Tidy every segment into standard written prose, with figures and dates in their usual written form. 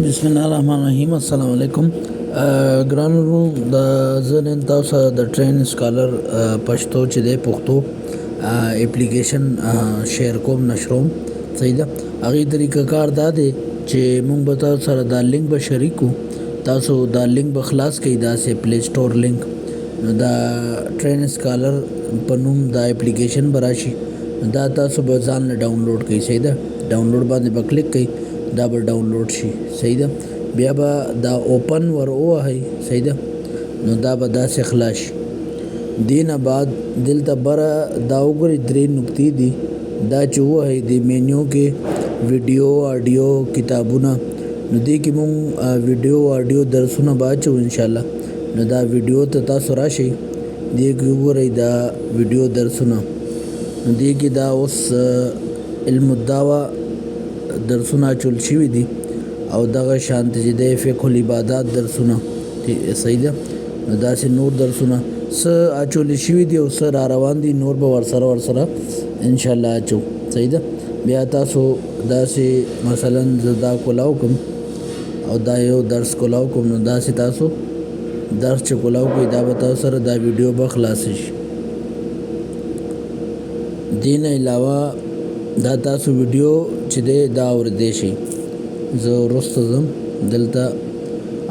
बिस्मिल्लाहिर्रहमानिर्रहीम अस्सलाम वालेकुम ګرانو د زه نن تاسو د ټرین سکالر پښتو چې د پښتو اپلیکیشن شیر کوم نشروم صحیح ده هغه طریقه کار دا دی چې مونږ به تاسو سره دا لینک به شریکو تاسو دا لینک به خلاص کړئ دا سه پلی سٹور لینک دا ټرین سکالر په نوم دا اپلیکیشن براشي دا تاسو به ځان له ډاونلوډ کړئ صحیح ده ډاونلوډ باندې به کلیک کړئ دا به ډاونلوډ شي صحیح ده بیا به دا اوپن ور وهي صحیح ده نو دا به داسې خلاص شي دینه بعد دلته بره دا وګورئ درې نقطې دي دا چې وهي د مینیو کې ویډیو آډیو کتابونه نو دې کې مونږ ویډیو آډیو درسونه به اچو ان شاء الله نو دا ویډیو ته تاسو راشئ دې کې وګورئ دا ویډیو درسونه نو دې کې دا اوس علم الدعوه درسونه چول شوي دي او دغه شانت چې د فقه العبادات درسونه صحیح ده نو داسې نور درسونه څه اچول شوي دي او څه را روان دي نور به ورسره ان شاء الله اچو صحیح ده بیا تاسو داسې مثلا زه دا کولاو کوم او دا یو درس کولاو کوم نو داسې تاسو درس چې کولاو کوئ دا به تاسو سره دا ویډیو به خلاص شي دین علاوه دا تاسو ویډیو چې دا اوریدئ شي زه وروسته ځم دلته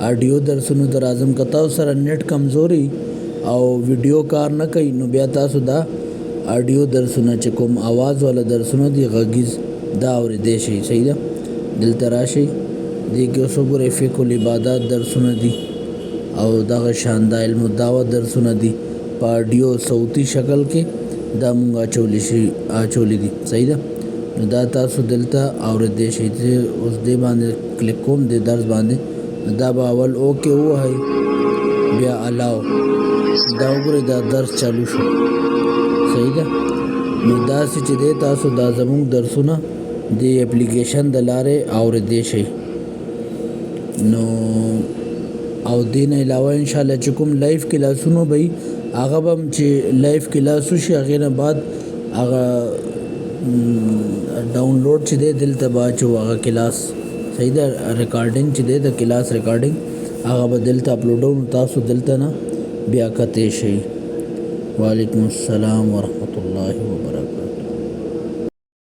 آډیو درسونو ته راځم که تاسو سره نیټ کمزوري او ویډیو کار نه کوي نو بیا تاسو دا آډیو درسونه چې کوم आवाज والا درسونه دي غږیز دا اوریدئ شي صحیح ده دلته راشئ دې کې اوس وګورئ فقه العبادات درسونه دي او دغه شان د علم الدعوه درسونه دي په آډیو صوتي شکل کې دا مونږ اچولی دي صحیح ده نو دا تاسو دلته اوریدئ شئ اوس دې باندې کلیک کوم دې درس باندې دا به اول اوکې ووهئ بیا الاو دا وګورئ دا درس چالو شو صحیح ده نو داسې چې دی تاسو دا زموږ درسونه د اپلیکیشن د لارې اوریدئ شئ نو او دې نه علاوه انشاءالله چې کوم لایف کلاسونه به وي هغه به هم چې لایف کلاس وشي هغې نه بعد هغه ډاونلوډ چې دی دلته به اچو هغه کلاس صحیح ده ریکارډینګ چې دی د کلاس ریکارډینګ هغه به دلته اپلوډو نو تاسو دلته نه بیا کتئ شئ وعلیکم السلام ورحمة الله